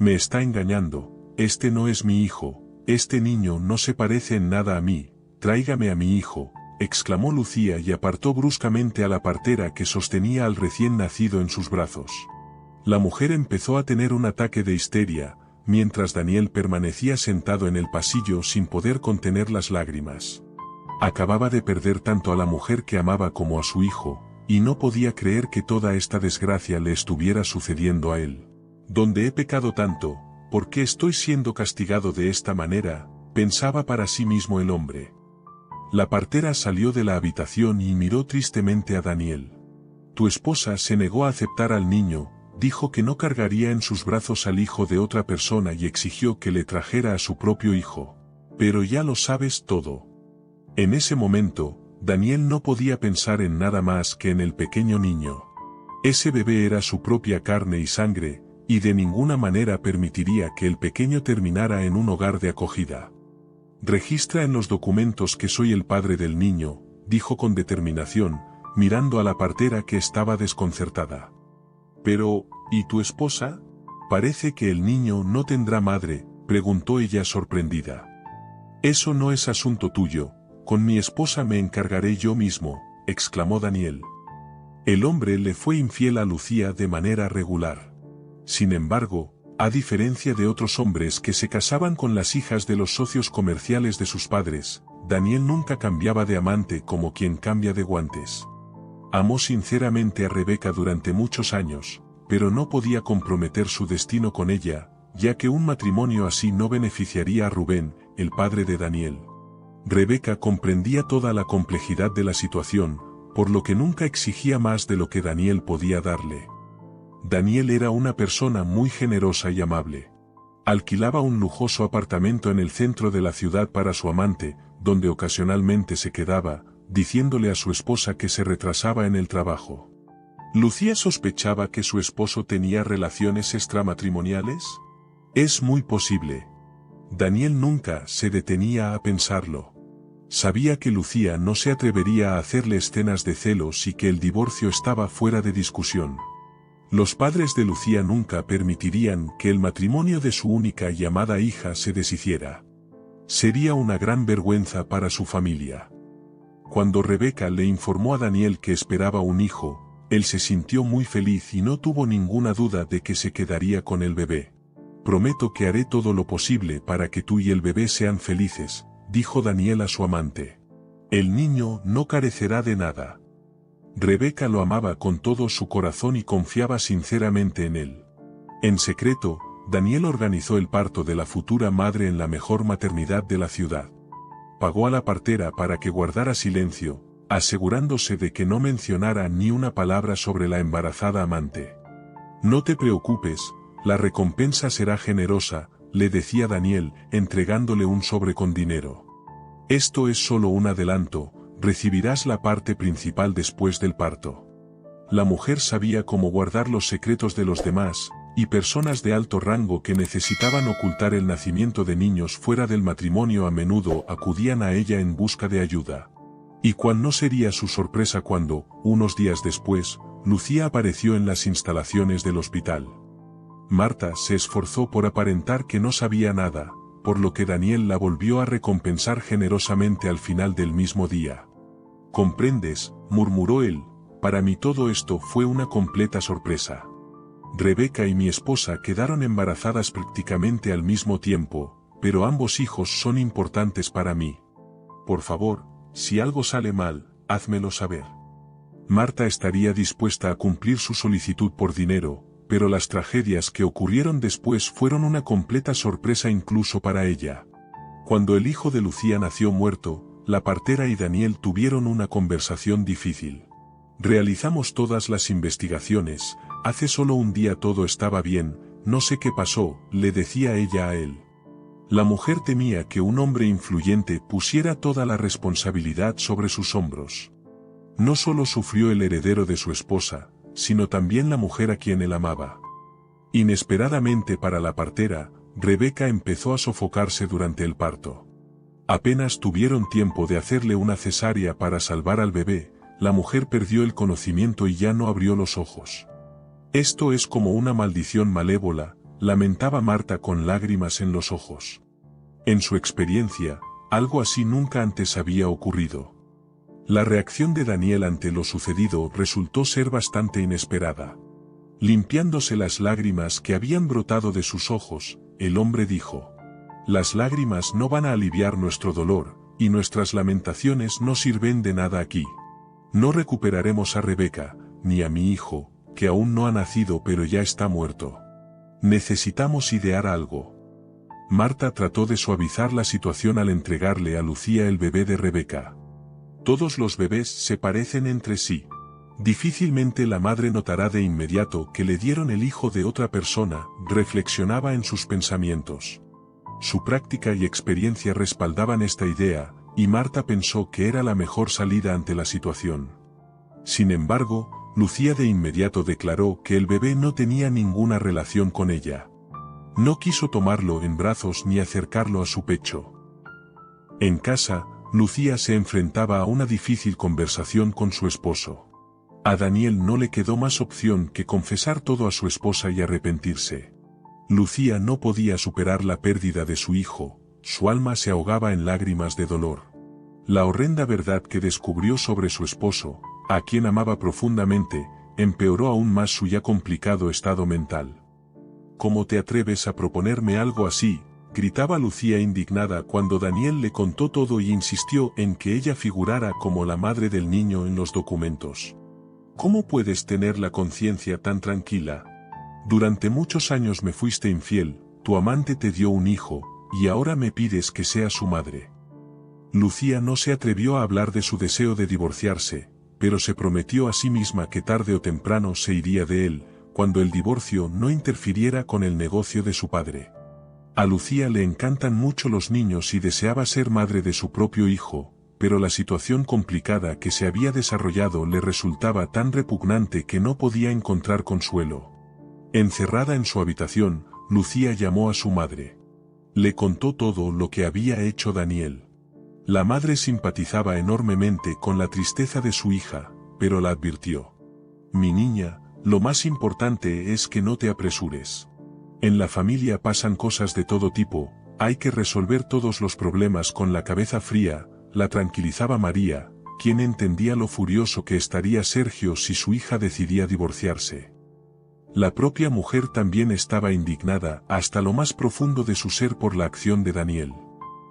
Me está engañando, este no es mi hijo, este niño no se parece en nada a mí, tráigame a mi hijo, exclamó Lucía y apartó bruscamente a la partera que sostenía al recién nacido en sus brazos. La mujer empezó a tener un ataque de histeria, mientras Daniel permanecía sentado en el pasillo sin poder contener las lágrimas. Acababa de perder tanto a la mujer que amaba como a su hijo, y no podía creer que toda esta desgracia le estuviera sucediendo a él. ¿Dónde he pecado tanto? ¿Por qué estoy siendo castigado de esta manera?, pensaba para sí mismo el hombre. La partera salió de la habitación y miró tristemente a Daniel. Tu esposa se negó a aceptar al niño, dijo que no cargaría en sus brazos al hijo de otra persona y exigió que le trajera a su propio hijo. Pero ya lo sabes todo. En ese momento, Daniel no podía pensar en nada más que en el pequeño niño. Ese bebé era su propia carne y sangre, y de ninguna manera permitiría que el pequeño terminara en un hogar de acogida. Registra en los documentos que soy el padre del niño, dijo con determinación, mirando a la partera que estaba desconcertada. Pero, ¿y tu esposa? Parece que el niño no tendrá madre, preguntó ella sorprendida. Eso no es asunto tuyo, con mi esposa me encargaré yo mismo, exclamó Daniel. El hombre le fue infiel a Lucía de manera regular. Sin embargo, a diferencia de otros hombres que se casaban con las hijas de los socios comerciales de sus padres, Daniel nunca cambiaba de amante como quien cambia de guantes. Amó sinceramente a Rebeca durante muchos años, pero no podía comprometer su destino con ella, ya que un matrimonio así no beneficiaría a Rubén, el padre de Daniel. Rebeca comprendía toda la complejidad de la situación, por lo que nunca exigía más de lo que Daniel podía darle. Daniel era una persona muy generosa y amable. Alquilaba un lujoso apartamento en el centro de la ciudad para su amante, donde ocasionalmente se quedaba, diciéndole a su esposa que se retrasaba en el trabajo. ¿Lucía sospechaba que su esposo tenía relaciones extramatrimoniales? Es muy posible. Daniel nunca se detenía a pensarlo. Sabía que Lucía no se atrevería a hacerle escenas de celos y que el divorcio estaba fuera de discusión. Los padres de Lucía nunca permitirían que el matrimonio de su única y amada hija se deshiciera. Sería una gran vergüenza para su familia. Cuando Rebeca le informó a Daniel que esperaba un hijo, él se sintió muy feliz y no tuvo ninguna duda de que se quedaría con el bebé. Prometo que haré todo lo posible para que tú y el bebé sean felices, dijo Daniel a su amante. El niño no carecerá de nada. Rebeca lo amaba con todo su corazón y confiaba sinceramente en él. En secreto, Daniel organizó el parto de la futura madre en la mejor maternidad de la ciudad. Pagó a la partera para que guardara silencio, asegurándose de que no mencionara ni una palabra sobre la embarazada amante. No te preocupes, la recompensa será generosa, le decía Daniel, entregándole un sobre con dinero. Esto es solo un adelanto, recibirás la parte principal después del parto. La mujer sabía cómo guardar los secretos de los demás, y personas de alto rango que necesitaban ocultar el nacimiento de niños fuera del matrimonio a menudo acudían a ella en busca de ayuda. Y cuál no sería su sorpresa cuando, unos días después, Lucía apareció en las instalaciones del hospital. Marta se esforzó por aparentar que no sabía nada, por lo que Daniel la volvió a recompensar generosamente al final del mismo día. «¿Comprendes?», murmuró él, «para mí todo esto fue una completa sorpresa. Rebeca y mi esposa quedaron embarazadas prácticamente al mismo tiempo, pero ambos hijos son importantes para mí. Por favor, si algo sale mal, házmelo saber». Marta estaría dispuesta a cumplir su solicitud por dinero, pero las tragedias que ocurrieron después fueron una completa sorpresa incluso para ella. Cuando el hijo de Lucía nació muerto, la partera y Daniel tuvieron una conversación difícil. «Realizamos todas las investigaciones, hace solo un día todo estaba bien, no sé qué pasó», le decía ella a él. La mujer temía que un hombre influyente pusiera toda la responsabilidad sobre sus hombros. No solo sufrió el heredero de su esposa, sino también la mujer a quien él amaba. Inesperadamente para la partera, Rebeca empezó a sofocarse durante el parto. Apenas tuvieron tiempo de hacerle una cesárea para salvar al bebé, la mujer perdió el conocimiento y ya no abrió los ojos. «Esto es como una maldición malévola», lamentaba Marta con lágrimas en los ojos. En su experiencia, algo así nunca antes había ocurrido. La reacción de Daniel ante lo sucedido resultó ser bastante inesperada. Limpiándose las lágrimas que habían brotado de sus ojos, el hombre dijo: «Las lágrimas no van a aliviar nuestro dolor, y nuestras lamentaciones no sirven de nada aquí. No recuperaremos a Rebeca, ni a mi hijo, que aún no ha nacido pero ya está muerto. Necesitamos idear algo». Marta trató de suavizar la situación al entregarle a Lucía el bebé de Rebeca. Todos los bebés se parecen entre sí. Difícilmente la madre notará de inmediato que le dieron el hijo de otra persona, reflexionaba en sus pensamientos. Su práctica y experiencia respaldaban esta idea, y Marta pensó que era la mejor salida ante la situación. Sin embargo, Lucía de inmediato declaró que el bebé no tenía ninguna relación con ella. No quiso tomarlo en brazos ni acercarlo a su pecho. En casa, Lucía se enfrentaba a una difícil conversación con su esposo. A Daniel no le quedó más opción que confesar todo a su esposa y arrepentirse. Lucía no podía superar la pérdida de su hijo, su alma se ahogaba en lágrimas de dolor. La horrenda verdad que descubrió sobre su esposo, a quien amaba profundamente, empeoró aún más su ya complicado estado mental. «¿Cómo te atreves a proponerme algo así?», gritaba Lucía indignada cuando Daniel le contó todo y insistió en que ella figurara como la madre del niño en los documentos. «¿Cómo puedes tener la conciencia tan tranquila? Durante muchos años me fuiste infiel, tu amante te dio un hijo, y ahora me pides que sea su madre». Lucía no se atrevió a hablar de su deseo de divorciarse, pero se prometió a sí misma que tarde o temprano se iría de él, cuando el divorcio no interfiriera con el negocio de su padre. A Lucía le encantan mucho los niños y deseaba ser madre de su propio hijo, pero la situación complicada que se había desarrollado le resultaba tan repugnante que no podía encontrar consuelo. Encerrada en su habitación, Lucía llamó a su madre. Le contó todo lo que había hecho Daniel. La madre simpatizaba enormemente con la tristeza de su hija, pero la advirtió: «Mi niña, lo más importante es que no te apresures. En la familia pasan cosas de todo tipo, hay que resolver todos los problemas con la cabeza fría», la tranquilizaba María, quien entendía lo furioso que estaría Sergio si su hija decidía divorciarse. La propia mujer también estaba indignada hasta lo más profundo de su ser por la acción de Daniel.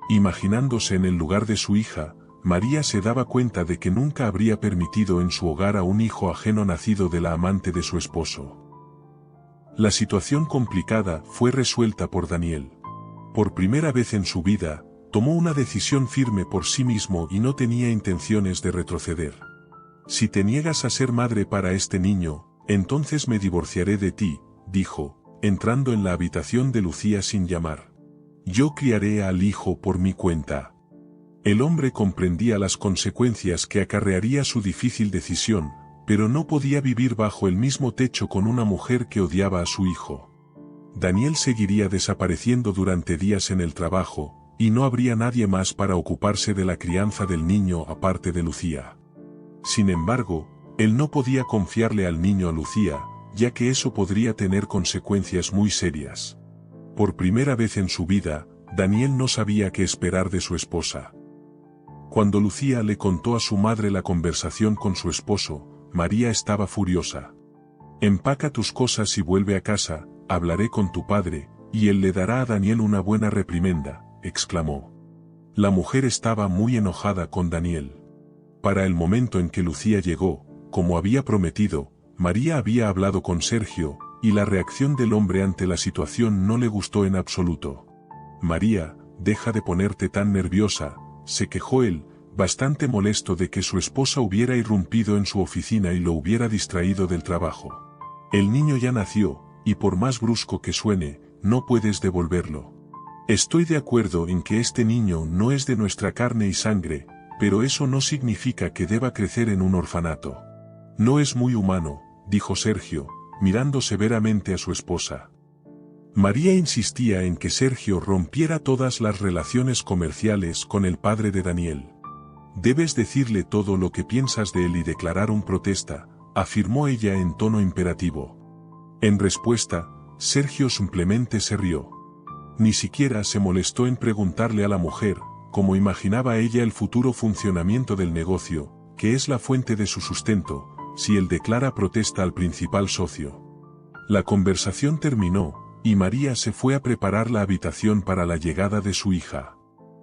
Imaginándose en el lugar de su hija, María se daba cuenta de que nunca habría permitido en su hogar a un hijo ajeno nacido de la amante de su esposo. La situación complicada fue resuelta por Daniel. Por primera vez en su vida, tomó una decisión firme por sí mismo y no tenía intenciones de retroceder. «Si te niegas a ser madre para este niño, entonces me divorciaré de ti», dijo, entrando en la habitación de Lucía sin llamar. «Yo criaré al hijo por mi cuenta». El hombre comprendía las consecuencias que acarrearía su difícil decisión, pero no podía vivir bajo el mismo techo con una mujer que odiaba a su hijo. Daniel seguiría desapareciendo durante días en el trabajo, y no habría nadie más para ocuparse de la crianza del niño aparte de Lucía. Sin embargo, él no podía confiarle al niño a Lucía, ya que eso podría tener consecuencias muy serias. Por primera vez en su vida, Daniel no sabía qué esperar de su esposa. Cuando Lucía le contó a su madre la conversación con su esposo, María estaba furiosa. «Empaca tus cosas y vuelve a casa, hablaré con tu padre, y él le dará a Daniel una buena reprimenda», exclamó. La mujer estaba muy enojada con Daniel. Para el momento en que Lucía llegó, como había prometido, María había hablado con Sergio, y la reacción del hombre ante la situación no le gustó en absoluto. «María, deja de ponerte tan nerviosa», se quejó él, bastante molesto de que su esposa hubiera irrumpido en su oficina y lo hubiera distraído del trabajo. «El niño ya nació, y por más brusco que suene, no puedes devolverlo. Estoy de acuerdo en que este niño no es de nuestra carne y sangre, pero eso no significa que deba crecer en un orfanato. No es muy humano», dijo Sergio, mirando severamente a su esposa. María insistía en que Sergio rompiera todas las relaciones comerciales con el padre de Daniel. «Debes decirle todo lo que piensas de él y declarar un protesta», afirmó ella en tono imperativo. En respuesta, Sergio simplemente se rió. Ni siquiera se molestó en preguntarle a la mujer, cómo imaginaba ella el futuro funcionamiento del negocio, que es la fuente de su sustento, si él declara protesta al principal socio. La conversación terminó, y María se fue a preparar la habitación para la llegada de su hija.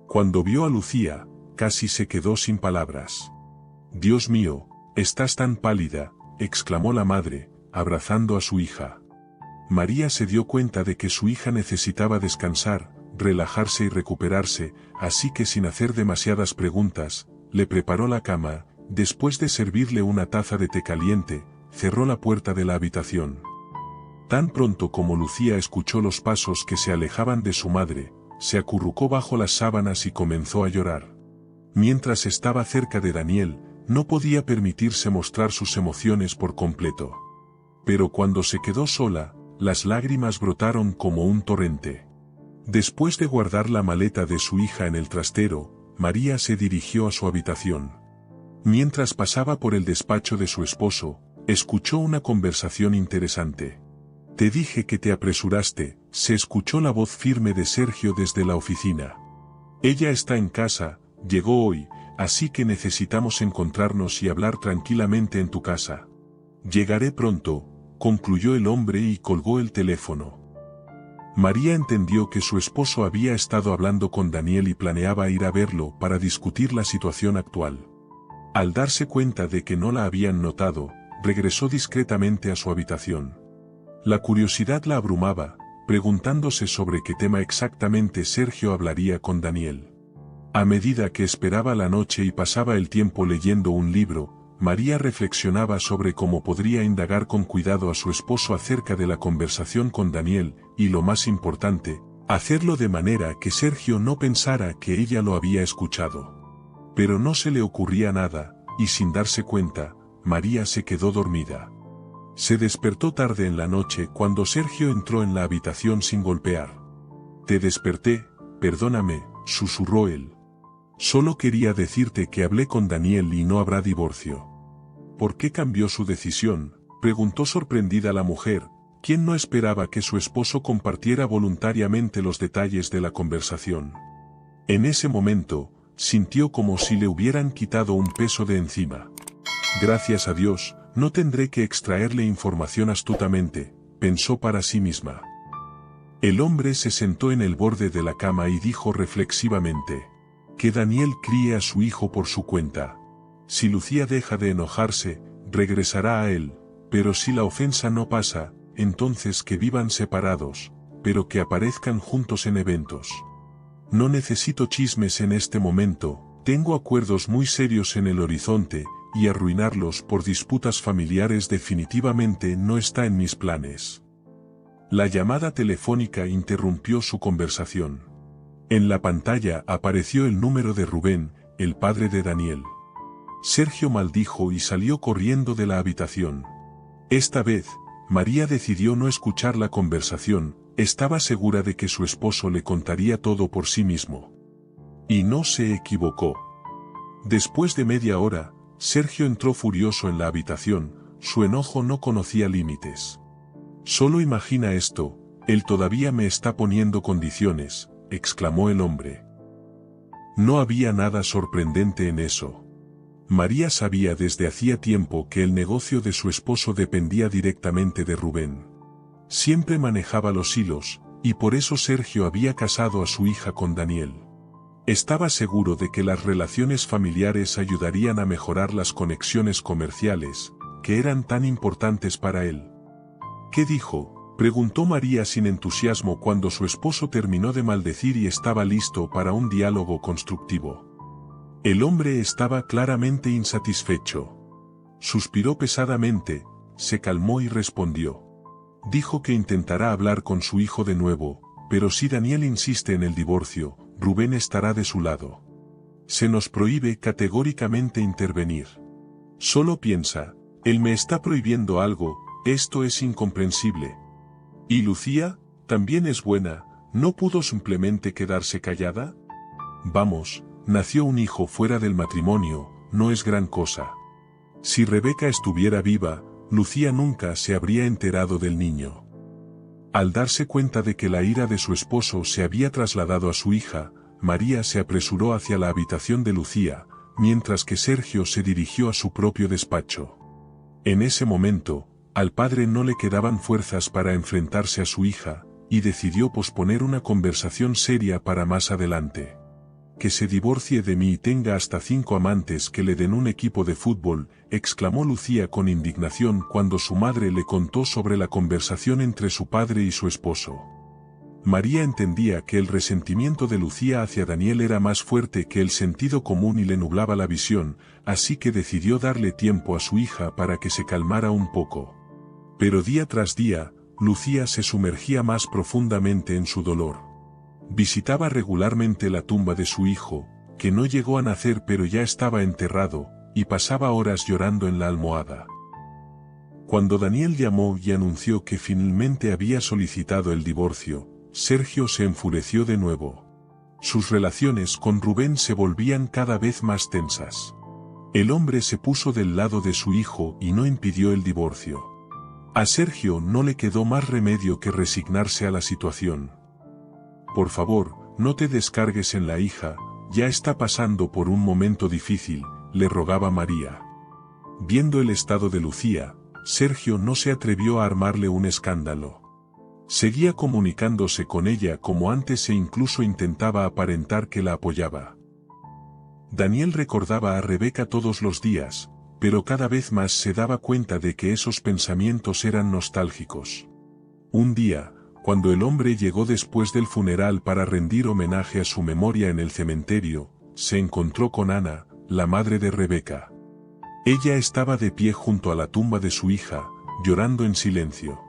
Cuando vio a Lucía, casi se quedó sin palabras. «Dios mío, estás tan pálida», exclamó la madre, abrazando a su hija. María se dio cuenta de que su hija necesitaba descansar, relajarse y recuperarse, así que sin hacer demasiadas preguntas, le preparó la cama, después de servirle una taza de té caliente, cerró la puerta de la habitación. Tan pronto como Lucía escuchó los pasos que se alejaban de su madre, se acurrucó bajo las sábanas y comenzó a llorar. Mientras estaba cerca de Daniel, no podía permitirse mostrar sus emociones por completo. Pero cuando se quedó sola, las lágrimas brotaron como un torrente. Después de guardar la maleta de su hija en el trastero, María se dirigió a su habitación. Mientras pasaba por el despacho de su esposo, escuchó una conversación interesante. «Te dije que te apresuraste», se escuchó la voz firme de Sergio desde la oficina. «Ella está en casa, llegó hoy, así que necesitamos encontrarnos y hablar tranquilamente en tu casa». «Llegaré pronto», concluyó el hombre y colgó el teléfono. María entendió que su esposo había estado hablando con Daniel y planeaba ir a verlo para discutir la situación actual. Al darse cuenta de que no la habían notado, regresó discretamente a su habitación. La curiosidad la abrumaba, preguntándose sobre qué tema exactamente Sergio hablaría con Daniel. A medida que esperaba la noche y pasaba el tiempo leyendo un libro, María reflexionaba sobre cómo podría indagar con cuidado a su esposo acerca de la conversación con Daniel, y lo más importante, hacerlo de manera que Sergio no pensara que ella lo había escuchado. Pero no se le ocurría nada, y sin darse cuenta, María se quedó dormida. Se despertó tarde en la noche cuando Sergio entró en la habitación sin golpear. «Te desperté, perdóname», susurró él. «Solo quería decirte que hablé con Daniel y no habrá divorcio». «¿Por qué cambió su decisión?», preguntó sorprendida la mujer, quien no esperaba que su esposo compartiera voluntariamente los detalles de la conversación. En ese momento, sintió como si le hubieran quitado un peso de encima. «Gracias a Dios, no tendré que extraerle información astutamente», pensó para sí misma. El hombre se sentó en el borde de la cama y dijo reflexivamente: «Que Daniel críe a su hijo por su cuenta. Si Lucía deja de enojarse, regresará a él, pero si la ofensa no pasa, entonces que vivan separados, pero que aparezcan juntos en eventos. No necesito chismes en este momento, tengo acuerdos muy serios en el horizonte, y arruinarlos por disputas familiares definitivamente no está en mis planes». La llamada telefónica interrumpió su conversación. En la pantalla apareció el número de Rubén, el padre de Daniel. Sergio maldijo y salió corriendo de la habitación. Esta vez, María decidió no escuchar la conversación, estaba segura de que su esposo le contaría todo por sí mismo. Y no se equivocó. Después de media hora, Sergio entró furioso en la habitación, su enojo no conocía límites. «Solo imagina esto, él todavía me está poniendo condiciones», exclamó el hombre. No había nada sorprendente en eso. María sabía desde hacía tiempo que el negocio de su esposo dependía directamente de Rubén. Siempre manejaba los hilos, y por eso Sergio había casado a su hija con Daniel. Estaba seguro de que las relaciones familiares ayudarían a mejorar las conexiones comerciales, que eran tan importantes para él. «¿Qué dijo?», preguntó María sin entusiasmo cuando su esposo terminó de maldecir y estaba listo para un diálogo constructivo. El hombre estaba claramente insatisfecho. Suspiró pesadamente, se calmó y respondió. Dijo que intentará hablar con su hijo de nuevo, pero si Daniel insiste en el divorcio, Rubén estará de su lado. Se nos prohíbe categóricamente intervenir. Solo piensa, él me está prohibiendo algo, esto es incomprensible. ¿Y Lucía, también es buena, no pudo simplemente quedarse callada? Vamos, nació un hijo fuera del matrimonio, no es gran cosa. Si Rebeca estuviera viva, Lucía nunca se habría enterado del niño. Al darse cuenta de que la ira de su esposo se había trasladado a su hija, María se apresuró hacia la habitación de Lucía, mientras que Sergio se dirigió a su propio despacho. En ese momento, al padre no le quedaban fuerzas para enfrentarse a su hija, y decidió posponer una conversación seria para más adelante. «Que se divorcie de mí y tenga hasta 5 amantes que le den un equipo de fútbol», exclamó Lucía con indignación cuando su madre le contó sobre la conversación entre su padre y su esposo. María entendía que el resentimiento de Lucía hacia Daniel era más fuerte que el sentido común y le nublaba la visión, así que decidió darle tiempo a su hija para que se calmara un poco. Pero día tras día, Lucía se sumergía más profundamente en su dolor. Visitaba regularmente la tumba de su hijo, que no llegó a nacer pero ya estaba enterrado, y pasaba horas llorando en la almohada. Cuando Daniel llamó y anunció que finalmente había solicitado el divorcio, Sergio se enfureció de nuevo. Sus relaciones con Rubén se volvían cada vez más tensas. El hombre se puso del lado de su hijo y no impidió el divorcio. A Sergio no le quedó más remedio que resignarse a la situación. «Por favor, no te descargues en la hija, ya está pasando por un momento difícil», le rogaba María. Viendo el estado de Lucía, Sergio no se atrevió a armarle un escándalo. Seguía comunicándose con ella como antes e incluso intentaba aparentar que la apoyaba. Daniel recordaba a Rebeca todos los días, pero cada vez más se daba cuenta de que esos pensamientos eran nostálgicos. Un día, cuando el hombre llegó después del funeral para rendir homenaje a su memoria en el cementerio, se encontró con Ana, la madre de Rebeca. Ella estaba de pie junto a la tumba de su hija, llorando en silencio.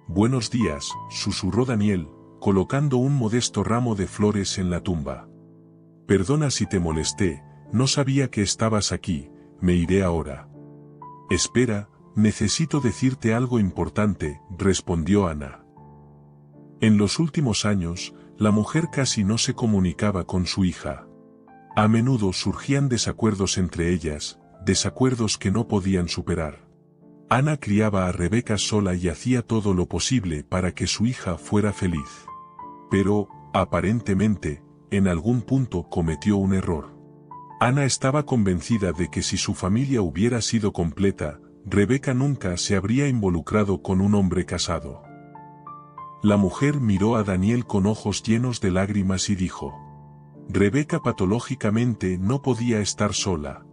«Buenos días», susurró Daniel, colocando un modesto ramo de flores en la tumba. «Perdona si te molesté, no sabía que estabas aquí, me iré ahora». «Espera, necesito decirte algo importante», respondió Ana. En los últimos años, la mujer casi no se comunicaba con su hija. A menudo surgían desacuerdos entre ellas, desacuerdos que no podían superar. Ana criaba a Rebeca sola y hacía todo lo posible para que su hija fuera feliz. Pero, aparentemente, en algún punto cometió un error. Ana estaba convencida de que si su familia hubiera sido completa, Rebeca nunca se habría involucrado con un hombre casado. La mujer miró a Daniel con ojos llenos de lágrimas y dijo: «Rebeca patológicamente no podía estar sola.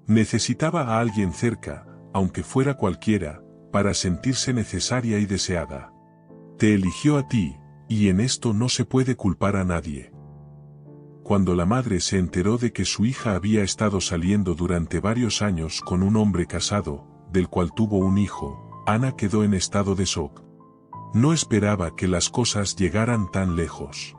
Necesitaba a alguien cerca, aunque fuera cualquiera, para sentirse necesaria y deseada. Te eligió a ti, y en esto no se puede culpar a nadie». Cuando la madre se enteró de que su hija había estado saliendo durante varios años con un hombre casado, del cual tuvo un hijo, Ana quedó en estado de shock. No esperaba que las cosas llegaran tan lejos.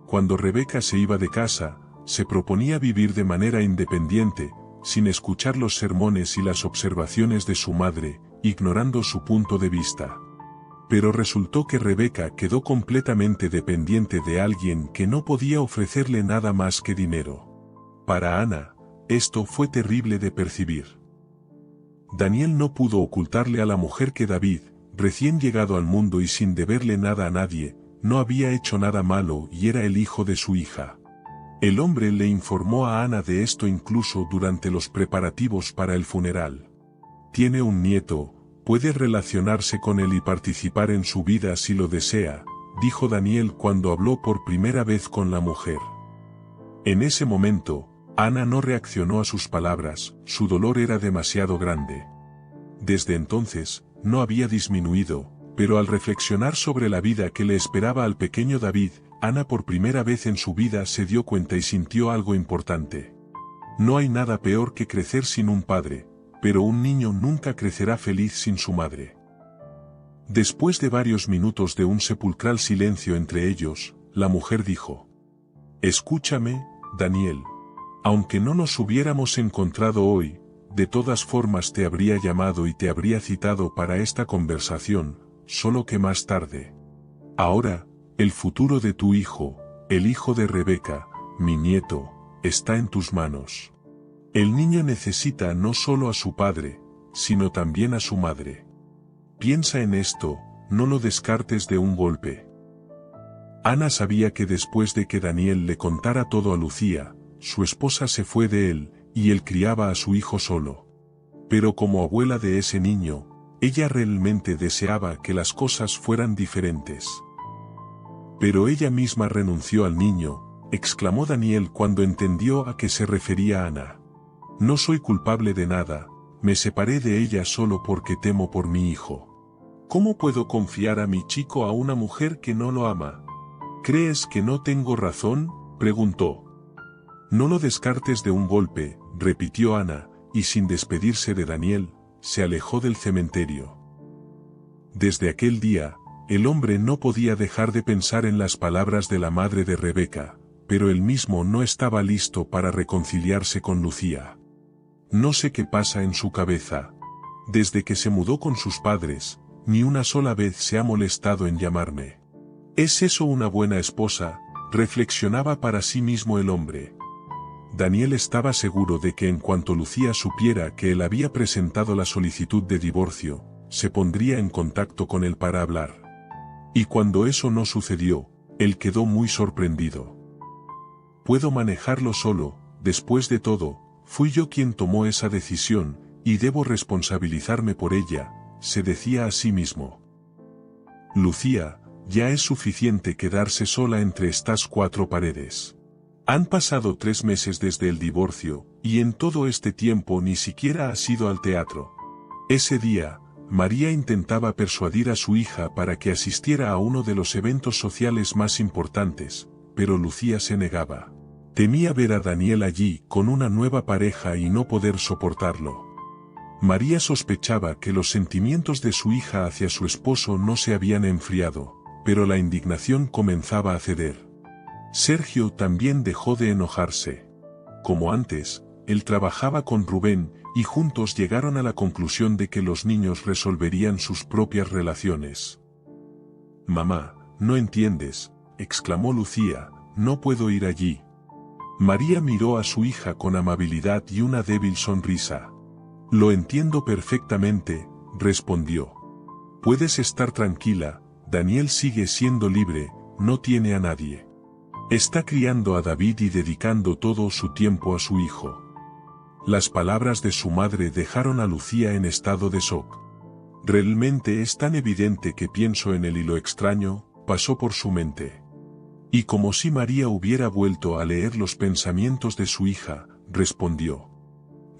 Cuando Rebeca se iba de casa, se proponía vivir de manera independiente, sin escuchar los sermones y las observaciones de su madre, ignorando su punto de vista. Pero resultó que Rebeca quedó completamente dependiente de alguien que no podía ofrecerle nada más que dinero. Para Ana, esto fue terrible de percibir. Daniel no pudo ocultarle a la mujer que David, recién llegado al mundo y sin deberle nada a nadie, no había hecho nada malo y era el hijo de su hija. El hombre le informó a Ana de esto incluso durante los preparativos para el funeral. «Tiene un nieto, puede relacionarse con él y participar en su vida si lo desea», dijo Daniel cuando habló por primera vez con la mujer. En ese momento, Ana no reaccionó a sus palabras, su dolor era demasiado grande. Desde entonces, no había disminuido, pero al reflexionar sobre la vida que le esperaba al pequeño David, Ana por primera vez en su vida se dio cuenta y sintió algo importante. No hay nada peor que crecer sin un padre, pero un niño nunca crecerá feliz sin su madre. Después de varios minutos de un sepulcral silencio entre ellos, la mujer dijo: «Escúchame, Daniel. Aunque no nos hubiéramos encontrado hoy, de todas formas te habría llamado y te habría citado para esta conversación, solo que más tarde. Ahora, el futuro de tu hijo, el hijo de Rebeca, mi nieto, está en tus manos. El niño necesita no solo a su padre, sino también a su madre. Piensa en esto, no lo descartes de un golpe. Ana sabía que después de que Daniel le contara todo a Lucía, su esposa se fue de él, y él criaba a su hijo solo. Pero como abuela de ese niño, ella realmente deseaba que las cosas fueran diferentes. Pero ella misma renunció al niño, exclamó Daniel cuando entendió a qué se refería Ana. No soy culpable de nada, me separé de ella solo porque temo por mi hijo. ¿Cómo puedo confiar a mi chico a una mujer que no lo ama? ¿Crees que no tengo razón?, preguntó. No lo descartes de un golpe, repitió Ana, y sin despedirse de Daniel, se alejó del cementerio. Desde aquel día, el hombre no podía dejar de pensar en las palabras de la madre de Rebeca, pero él mismo no estaba listo para reconciliarse con Lucía. No sé qué pasa en su cabeza. Desde que se mudó con sus padres, ni una sola vez se ha molestado en llamarme. ¿Es eso una buena esposa?, reflexionaba para sí mismo el hombre. Daniel estaba seguro de que en cuanto Lucía supiera que él había presentado la solicitud de divorcio, se pondría en contacto con él para hablar. Y cuando eso no sucedió, él quedó muy sorprendido. Puedo manejarlo solo, después de todo, fui yo quien tomó esa decisión, y debo responsabilizarme por ella, se decía a sí mismo. Lucía, ya es suficiente quedarse sola entre estas cuatro paredes. Han pasado 3 meses desde el divorcio, y en todo este tiempo ni siquiera has ido al teatro. Ese día, María intentaba persuadir a su hija para que asistiera a uno de los eventos sociales más importantes, pero Lucía se negaba. Temía ver a Daniel allí con una nueva pareja y no poder soportarlo. María sospechaba que los sentimientos de su hija hacia su esposo no se habían enfriado, pero la indignación comenzaba a ceder. Sergio también dejó de enojarse. Como antes, él trabajaba con Rubén, y juntos llegaron a la conclusión de que los niños resolverían sus propias relaciones. «Mamá, no entiendes», exclamó Lucía, «no puedo ir allí». María miró a su hija con amabilidad y una débil sonrisa. «Lo entiendo perfectamente», respondió. «Puedes estar tranquila, Daniel sigue siendo libre, no tiene a nadie. Está criando a David y dedicando todo su tiempo a su hijo». Las palabras de su madre dejaron a Lucía en estado de shock. «Realmente es tan evidente que pienso en él y lo extraño», pasó por su mente. Y como si María hubiera vuelto a leer los pensamientos de su hija, respondió.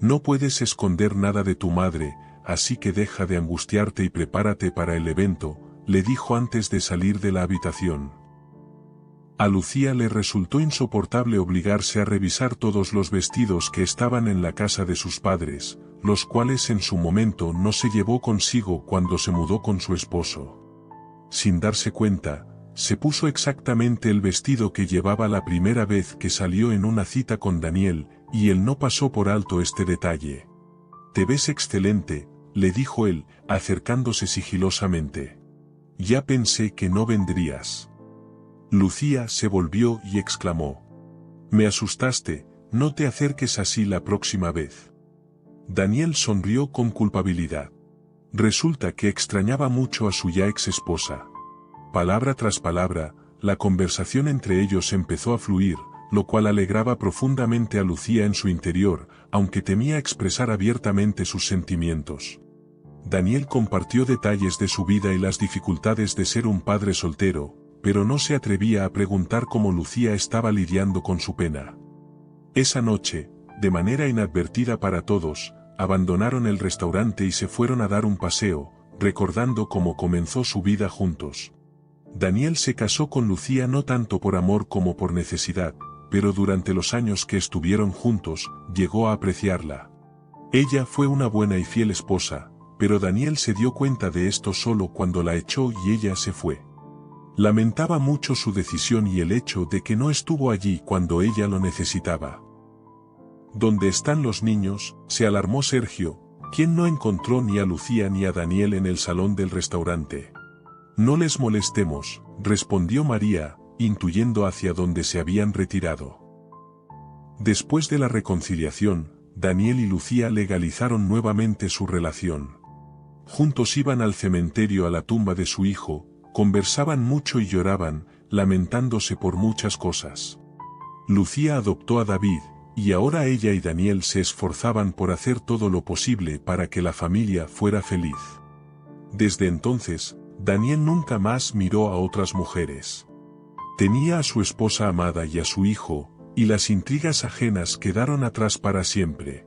«No puedes esconder nada de tu madre, así que deja de angustiarte y prepárate para el evento», le dijo antes de salir de la habitación. A Lucía le resultó insoportable obligarse a revisar todos los vestidos que estaban en la casa de sus padres, los cuales en su momento no se llevó consigo cuando se mudó con su esposo. Sin darse cuenta, se puso exactamente el vestido que llevaba la primera vez que salió en una cita con Daniel, y él no pasó por alto este detalle. «Te ves excelente», le dijo él, acercándose sigilosamente. «Ya pensé que no vendrías». Lucía se volvió y exclamó. «Me asustaste, no te acerques así la próxima vez». Daniel sonrió con culpabilidad. Resulta que extrañaba mucho a su ya ex esposa. Palabra tras palabra, la conversación entre ellos empezó a fluir, lo cual alegraba profundamente a Lucía en su interior, aunque temía expresar abiertamente sus sentimientos. Daniel compartió detalles de su vida y las dificultades de ser un padre soltero, pero no se atrevía a preguntar cómo Lucía estaba lidiando con su pena. Esa noche, de manera inadvertida para todos, abandonaron el restaurante y se fueron a dar un paseo, recordando cómo comenzó su vida juntos. Daniel se casó con Lucía no tanto por amor como por necesidad, pero durante los años que estuvieron juntos, llegó a apreciarla. Ella fue una buena y fiel esposa, pero Daniel se dio cuenta de esto solo cuando la echó y ella se fue. Lamentaba mucho su decisión y el hecho de que no estuvo allí cuando ella lo necesitaba. «¿Dónde están los niños?», se alarmó Sergio, quien no encontró ni a Lucía ni a Daniel en el salón del restaurante. «No les molestemos», respondió María, intuyendo hacia dónde se habían retirado. Después de la reconciliación, Daniel y Lucía legalizaron nuevamente su relación. Juntos iban al cementerio a la tumba de su hijo, conversaban mucho y lloraban, lamentándose por muchas cosas. Lucía adoptó a David, y ahora ella y Daniel se esforzaban por hacer todo lo posible para que la familia fuera feliz. Desde entonces, Daniel nunca más miró a otras mujeres. Tenía a su esposa amada y a su hijo, y las intrigas ajenas quedaron atrás para siempre.